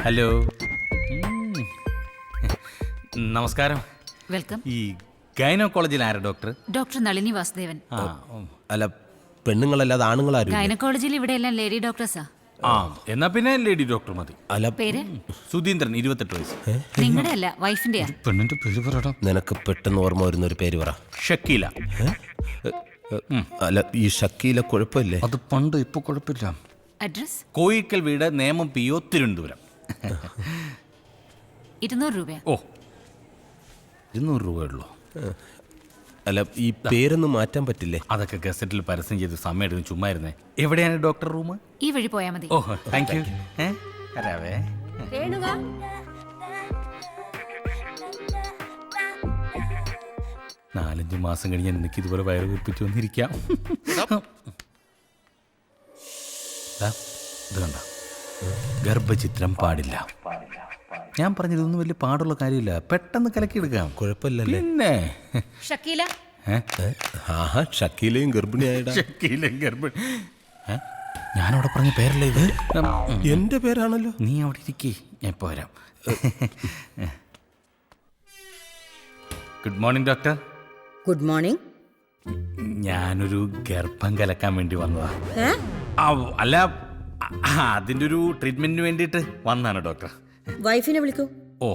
Hello. നമസ്കാരം. Welcome. ഈ ഗൈനക്കോളജിൽ ആരാ ഡോക്ടർ? ഡോക്ടർ നളിനി വാസുദേവൻ. അല്ല, പെണ്ണുങ്ങളല്ലാതെ ആണുങ്ങളാരും ഗൈനക്കോളജിയിൽ ഇവിടെ എല്ലാം ലേഡി ഡോക്ടേഴ്സാ. എന്നാ പിന്നെ ലേഡി ഡോക്ടർ മതി. അല്ല, പേര്? സുധീന്ദ്രൻ, 28 വയസ്സ്. നിങ്ങളുടെ അല്ല, വൈഫിന്റെയാ. പെണ്ണിന്റെ പേര് പറയടാ. നിനക്ക് പെട്ടെന്ന് ഓർമ്മ വരുന്ന ഒരു പേര് പറ. ഷക്കീല. അല്ല, ഈ ഷക്കീല കുഴപ്പമില്ലേ? അത് പണ്ട്, ഇപ്പൊ കുഴപ്പമില്ല. അഡ്രസ്? കോയിക്കൽ വീട്, നേമം PO, തിരുവനന്തപുരം. 200 രൂപയാ. ഓ, 200 രൂപയുള്ളൂ. അല്ല, ഈ പേരൊന്നും മാറ്റാൻ പറ്റില്ലേ? അതൊക്കെ ഗസറ്റിൽ പരസ്യം ചെയ്ത് സമയം എടുക്കും. ചുമ്മാ ഇരുന്നേ. എവിടെയാണ് ഡോക്ടർ റൂം? ഈ വഴി പോയാ മതി. ഓ, താങ്ക് യു. വരാവേ. 4-5 മാസം കഴിഞ്ഞ് എനിക്ക് ഇതുപോലെ വയറ് വീർപ്പിച്ചു വന്നിരിക്കാം. ഇത് കണ്ട, ഗർഭചിത്രം പാടില്ല. ഞാൻ പറഞ്ഞതൊന്നും വലിയ പാടുള്ള കാര്യമില്ല, പെട്ടെന്ന് കലക്കിയെടുക്കാം. കുഴപ്പമില്ലല്ലേ? പിന്നെ ഷക്കീല. ആഹാ, ഷക്കീലയും ഗർഭിണിയായിടാ. ഷക്കീലയും ഗർഭിണി. ഞാനവിടെ പറഞ്ഞ പേരല്ലേ ഇത്? എന്റെ പേരാണല്ലോ. നീ അവിടെ ഇരിക്കേ, ഞാൻ ഇപ്പൊ വരാം. Good morning doctor. Good morning. ഞാനൊരു ഗർഭം കലക്കാൻ വേണ്ടി വന്നതാ. അല്ല, അതിൻ്റെ ഒരു ട്രീറ്റ്മെന്റിന് വേണ്ടിയിട്ട് വന്നാണ് ഡോക്ടർ. വൈഫിനെ വിളിക്കൂ. ഓ,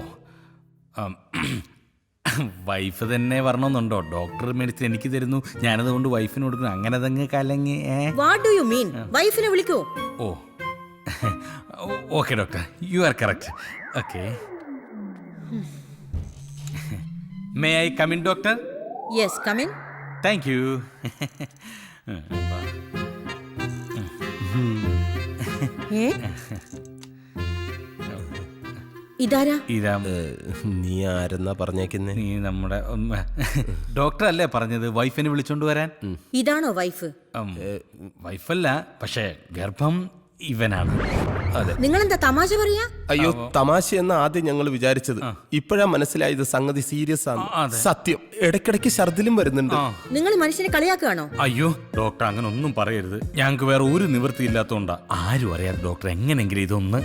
വൈഫ് തന്നെ വരണമെന്നുണ്ടോ? ഡോക്ടർ മെഡിസിൻ എനിക്ക് തരുന്നു, ഞാനതുകൊണ്ട് വൈഫിന് കൊടുക്കുന്നു, അങ്ങനെ അതങ്ങ് കലങ്ങി. What do you mean? വൈഫിനെ വിളിക്കൂ. ഓ, okay doctor, you are correct. Okay, may I come in doctor? Yes, come in. Thank you. ഇതാരാ? ഇതാ. നീ ആരെന്നാ പറഞ്ഞേക്കുന്നേ? നീ നമ്മുടെ ഡോക്ടർ അല്ലേ പറഞ്ഞത് വൈഫിനെ വിളിച്ചോണ്ട് വരാൻ? ഇതാണോ വൈഫ്? വൈഫല്ല, പക്ഷേ ഗർഭം ഇവനാണ്. അതെ. നിങ്ങളെന്താ തമാശ പറയാ? അയ്യോ, തമാശ എന്ന് ആദ്യം ഞങ്ങൾ വിചാരിച്ചത്. ഇപ്പോഴാ മനസ്സിലായത് സംഗതി സീരിയസ് ആണ്. സത്യം, ഇടയ്ക്കിടയ്ക്ക് ഛർദിലും വരുന്നുണ്ട്. നിങ്ങൾ മനുഷ്യനെ കളിയാക്കുകയാണോ? അയ്യോ ഡോക്ടർ, അങ്ങനെ ഒന്നും പറയരുത്. ഞങ്ങൾക്ക് വേറെ ഒരു നിവൃത്തി ഇല്ലാത്തതുകൊണ്ടാ. ആരും അറിയാതെ ഡോക്ടർ എങ്ങനെങ്കിലും ഇതൊന്ന്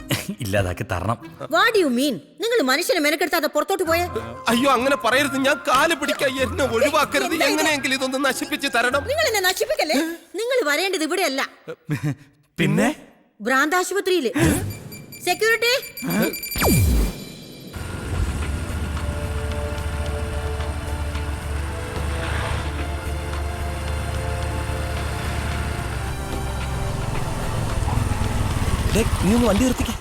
ഇല്ലാതാക്കി തരണം. വാട്ട് ഡു യു മീൻ? നിങ്ങൾ മനുഷ്യനെ മെനക്കെടുത്താതെ പുറത്തോട്ട് പോയേ. അയ്യോ, അങ്ങനെ പറയരുത്. ഞാൻ കാല് പിടിക്കാൻ, എന്നെ ഒഴിവാക്കരുത്. എങ്ങനെയെങ്കിലും ഇതൊന്ന് നശിപ്പിച്ച് തരണം. നിങ്ങൾ എന്നെ നശിപ്പിക്കല്ലേ. നിങ്ങൾ വരേണ്ടത് ഇവിടെയല്ല, പിന്നെ ഭ്രാന്താശുപത്രിയില്. സെക്യൂരിറ്റി. നീ ഒന്ന് വണ്ടി നിർത്തിക്ക.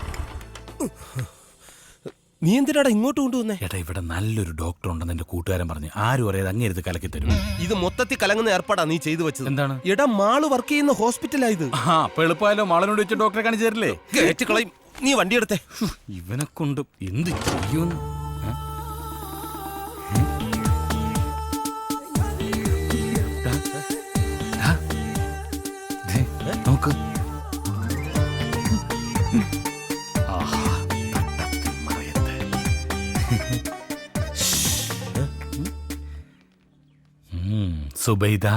നീ എന്തിനാടാ ഇങ്ങോട്ട് കൊണ്ടുവന്നേ? ഏട്ടാ, ഇവിടെ നല്ലൊരു ഡോക്ടർ ഉണ്ടെന്ന് എന്റെ കൂട്ടുകാരൻ പറഞ്ഞു. ആരും അറിയാതെ അങ്ങേരുത് കലക്കി തരും. ഇത് മൊത്തത്തിൽ കലങ്ങുന്ന ഏർപ്പാടാ നീ ചെയ്തു വെച്ചത്. എന്താണ്? എടാ, മാള് വർക്ക് ചെയ്യുന്ന ഹോസ്പിറ്റലായത്. അപ്പൊ എളുപ്പമായാലോ, മാളനോട് വെച്ച് ഡോക്ടറെ കാണിച്ചു തരില്ലേ? കളയും. നീ വണ്ടി എടുത്തേ. ഇവനെ കൊണ്ട് എന്ത് ചെയ്യുമെന്ന്. നോക്ക്. സുബൈദ.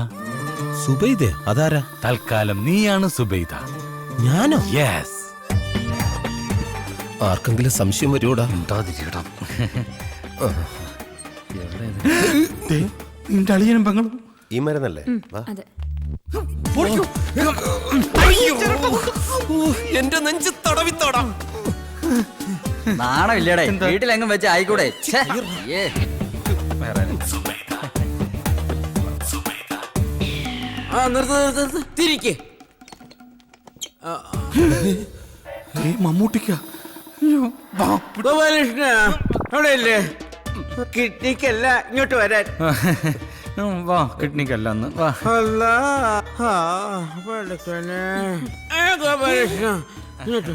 സുബൈദേ? അതാരാ? തൽക്കാലം നീയാണ് സുബൈദ. ഞാനോ? യെസ്. ആർക്കെങ്കിലും സംശയം വരുമോടാ? ഉണ്ടാതിരിക്കണം. നിന്റെ അളിയനും പെങ്ങളും ഈ മരുന്നല്ലേ? അതെ. എന്റെ നെഞ്ച് തടവിത്തോടാം. നാണമില്ലേടെ, വീട്ടിലെങ്ങും വെച്ച് ആയിക്കൂടെ? തിരിക്ക്. മമ്മൂട്ടിക്ക. ഗോപാലകൃഷ്ണ അവിടെ ഇല്ലേ? കിഡ്നിക്കല്ല, ഇങ്ങോട്ട് വരാൻ. വാ, കിഡ്നിക്കല്ല അന്ന്. വാ. അല്ലാ, ഗോപാലകൃഷ്ണ ഇങ്ങോട്ട്.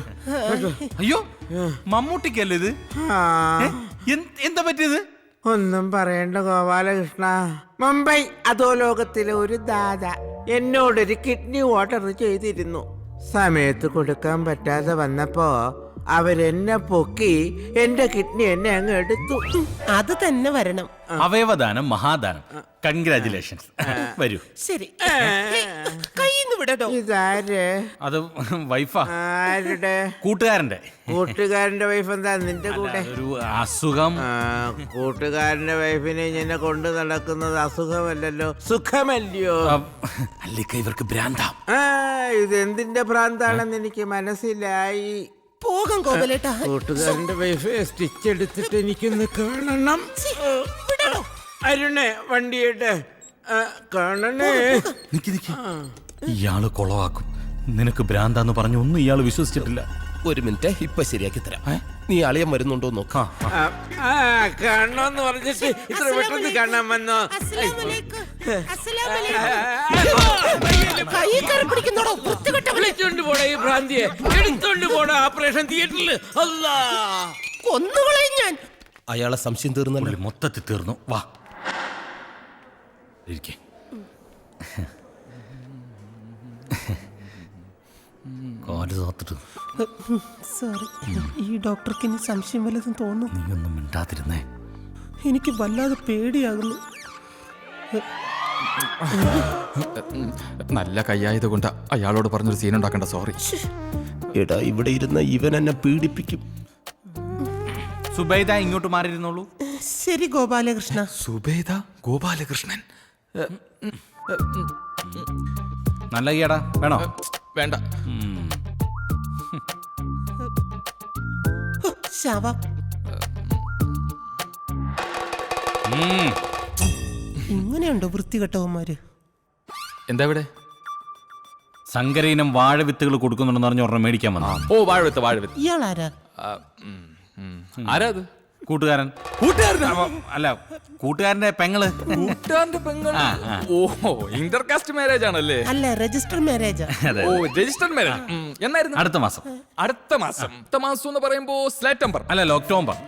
അയ്യോ, മമ്മൂട്ടിക്കല്ലേ ഇത്? എന്താ പറ്റിയത്? ഒന്നും പറയണ്ട ഗോപാലകൃഷ്ണ. മുംബൈ അധോലോകത്തിലെ ഒരു ദാദ എന്നോടൊരു കിഡ്നി ഓർഡർ ചെയ്തിരുന്നു. സമയത്ത് കൊടുക്കാൻ പറ്റാതെ വന്നപ്പോ അവരെന്നെ പൊക്കി എന്റെ കിഡ്നി എന്നെ അങ്ങ് എടുത്തു. അത് തന്നെ വരണം. അവയവദാനം മഹാദാനം. കൺഗ്രാചുലേഷൻസ്. വരൂ. ശരി, കയ്യിന്ന് വിടടോ. ഇതാര്? അത് വൈഫാ. ആരുടെ? കൂട്ടുകാരന്റെ. കൂട്ടുകാരന്റെ വൈഫ് എന്താ നിന്റെ കൂടെ? ഒരു അസുഖം. കൂട്ടുകാരന്റെ വൈഫിനെ ഇങ്ങനെ കൊണ്ട് നടക്കുന്നത് അസുഖമല്ലല്ലോ, സുഖമല്ലയോ? അല്ലിക്ക ഇവർക്ക് ഭ്രാന്താം. ഇത് എന്തിന്റെ ഭ്രാന്താണെന്ന് എനിക്ക് മനസ്സിലായി. പോകാം കോമലേട്ടാ. കൂട്ടുകാരന്റെ വൈഫ് സ്റ്റിച്ച് എടുത്തിട്ട് എനിക്കൊന്ന് കാണണം. അരുണേ വണ്ടിയിട്ട് കാണണേ. നിക്ക് നിക്ക്. ഇയാള് കൊളവാക്കും. നിനക്ക് ഭ്രാന്താന്ന് പറഞ്ഞു ഒന്നും ഇയാള് വിശ്വസിച്ചിട്ടില്ല. ഒരു മിനിറ്റ്, ഇപ്പൊ ശരിയാക്കി തരാം. നീ അളിയൻ വരുന്നുണ്ടോ നോക്കാം. കാണണോന്ന് പറഞ്ഞിട്ട് ഇത്ര പെട്ടെന്ന് കാണാൻ വന്നോ? വിളിച്ചോണ്ട് പോടാ ഈ ഭ്രാന്തിയെ, എടുത്തോണ്ട് പോടാ ഓപ്പറേഷൻ തിയേറ്ററിൽ. അല്ലാ, കൊന്നുകളയും ഞാൻ. അയാളെ സംശയം തീർന്നല്ലോ. പുള്ളി മൊത്തത്തിൽ തീർന്നു. വാ ഇരിക്കെ. കാല് തോത്തിട്ട്. സോറി, ഈ ഡോക്ടർക്ക് ഇനി സംശയം വല്ലതും തോന്നും. നീ ഒന്നും മിണ്ടാതിരുന്നേ. എനിക്ക് വല്ലാതെ പേടിയാകുന്നു. നല്ല കയ്യായത് കൊണ്ട് അയാളോട് പറഞ്ഞൊരു സീൻ ഉണ്ടാക്കണ്ട. സോറി. എടാ, ഇവിടെ ഇരുന്ന ഇവൻ എന്നെ പീഡിപ്പിക്കും. സുബൈദ ഇങ്ങോട്ട് മാറിയിരുന്നുള്ളൂ. ശരി ഗോപാലകൃഷ്ണ. സുബേദ ഗോപാലകൃഷ്ണൻ. നല്ല ഈയടാ വേണോ? വേണ്ട. ശവം. ഇങ്ങനെയുണ്ടോ വൃത്തികെട്ടവന്മാര്? എന്താ ഇവിടെ? സങ്കരയിനം വാഴവിത്തുകൾ കൊടുക്കുന്നുണ്ടെന്ന് പറഞ്ഞ ഒരെണ്ണം മേടിക്കാൻ വന്നു. ഓ, വാഴവിത്ത് വാഴവിത്ത്. ഇയാളാരാ? ആരാ അത്? കൂട്ടുകാരൻ. അല്ല, കൂട്ടുകാരന്റെ പെങ്ങള്. കൂട്ടുകാരന്റെ പെങ്ങൾ. ഓഹോ, ഇന്റർകാസ്റ്റ് മാരേജ് ആണല്ലേ? അല്ല, രജിസ്റ്റർ മാരേജാ. ഓ, രജിസ്റ്റർഡ് മാരേജ്. എന്നായിരുന്നു? അടുത്ത മാസം. അടുത്ത മാസം എന്ന് പറയുമ്പോ സെപ്റ്റംബർ അല്ല, ഒക്ടോബർ.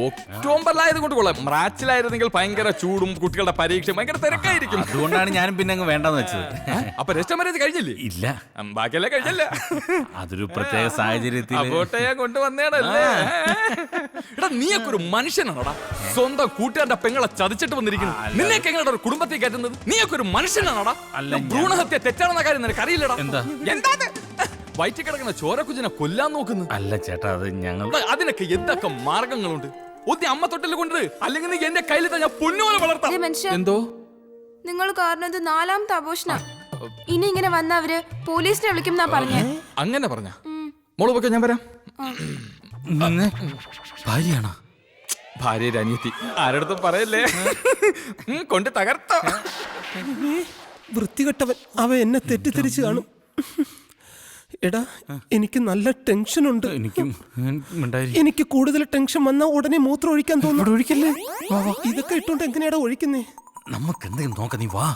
ഒക്ടോബറിലായത് കൊണ്ട് കൊള്ളാം. മാർച്ചിലായിരുന്നെങ്കിൽ ഭയങ്കര ചൂടും കുട്ടികളുടെ പരീക്ഷ ഭയങ്കര തിരക്കായിരിക്കും. അതുകൊണ്ടാണ് ഞാനും പിന്നെ അങ്ങ് വേണ്ടെന്ന് വെച്ചത്. അപ്പൊ രജിസ്റ്റർ മാരേജ് കഴിഞ്ഞില്ലേ? ഇല്ല, ബാക്കിയല്ലേ കഴിഞ്ഞല്ല. അതൊരു പ്രത്യേക സാഹചര്യത്തിൽ അങ്ങോട്ടേ കൊണ്ടുവന്നേടല്ലേ. എടാ, നീയൊക്കെ ഒരു മനുഷ്യനാണോടാ? സ്വന്തം കൂട്ടുകാരുടെ പെങ്ങളെ ചതിച്ചിട്ട് വന്നിരിക്കുന്നു. നിന്നെയൊക്കെ എങ്ങനെ ഒരു കുടുംബത്തിൽ കയറ്റുന്നത്? നീയൊക്കെ ഒരു മനുഷ്യനാണോടാ? അല്ല, ഭ്രൂണഹത്യ തെറ്റാണെന്ന കാര്യം നിനക്ക് അറിയില്ലടാ. എന്താ? വയറ്റിൽ കിടക്കുന്ന ചോരക്കുഞ്ഞിനെ കൊല്ലാൻ നോക്കുന്നു. അല്ല ചേട്ടാ, അത് ഞങ്ങൾ. അതിനൊക്കെ എന്തൊക്കെ മാർഗങ്ങളുണ്ട്. ഒത്തി അമ്മ തൊട്ടിൽ കൊണ്ട്, അല്ലെങ്കിൽ നീ എന്റെ കയ്യിൽ ഞാൻ പൊന്നുപോലെ വളർത്താം. എന്തോ നിങ്ങൾ കാരണം ഇത് 4ാമത്തെ ആഘോഷണം. ഇനി ഇങ്ങനെ വന്ന അവര് പോലീസിനെ വിളിക്കും എന്നാ പറഞ്ഞേ. അങ്ങനെ പറഞ്ഞ മോള് പൊക്കെ, ഞാൻ വരാം. ഭാര്യയാണോ? ഭാര്യയുടെ അനിയത്തി. ആരടുത്തും പറയല്ലേ. കൊണ്ട് തകർത്തോ. വൃത്തികെട്ടവൻ. അവ എന്നെ തെറ്റിദ്ധരിച്ചു കാണും. എടാ, എനിക്ക് നല്ല ടെൻഷനുണ്ട്. എനിക്ക് കൂടുതൽ ടെൻഷൻ വന്നാൽ ഉടനെ മൂത്രം ഒഴിക്കാൻ തോന്നുന്നു. ഒഴിക്കല്ലേ? ഇതൊക്കെ ഇട്ടോണ്ട് എങ്ങനെയാടാ ഒഴിക്കുന്നേ? നമുക്ക് എന്തെങ്കിലും നോക്കാം. നീ വാ.